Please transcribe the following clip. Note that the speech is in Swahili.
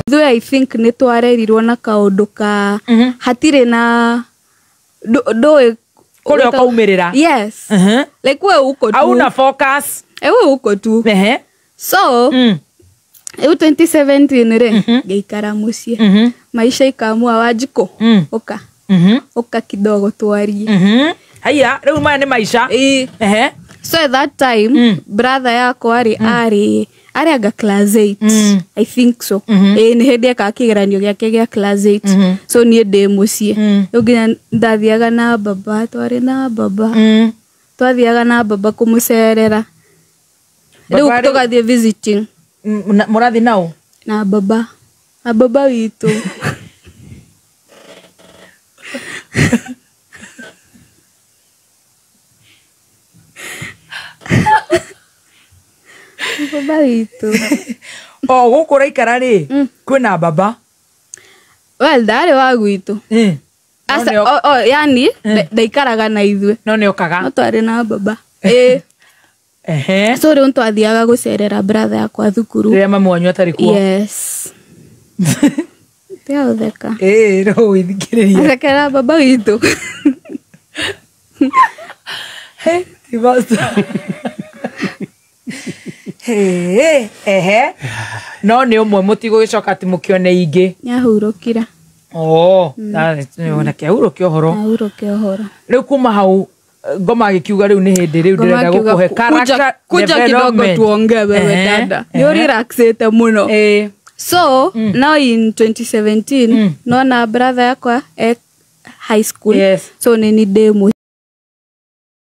Though I think nitwarerirwo na kaundu ka hatire na do kule ukaumirira. Yes. Like we uko tu. Hauna focus. We uko tu. So 2017 re geikara mucie. Maisha ikamua Wanjiko. Oka kidogo twarie. Haya, leo maya ni maisha. So at that time brother yako ari aga class 8. I think so. Ni hede ka kigeranio gyake gya class 8. So nie de mucie. Yoginya ndathiaga na baba, twari na baba. Twathiaga na baba kumucerera. Leo tugathie visiting. Murathi nao? Na baba. Na baba witu. Baba witu. Gukura ikara ri kwina baba? Well, ndari wa gwitu. Asa yani ndaikaraga na ithwe. No ne okaga? No twari na baba. So riu twathiaga gucerera brother yakwa thukuru. Ria mami wanyu atari kuo? Yes. Tia utheka. No withikiriria. Arekera baba witu. Ibasta. No ni umwe mutigo gicoka ati mukione ingi. Nyahurukira. Na kiahurukio horo. Nyahurukio horo. Riu kuma hau ngoma gikiuga riu ni hindi riu ndirenda gukuhe character kuja kidogo tuongee wewe dada. Yo relaxete muno. So now in 2017 no na brother yakwa high school. So ni demo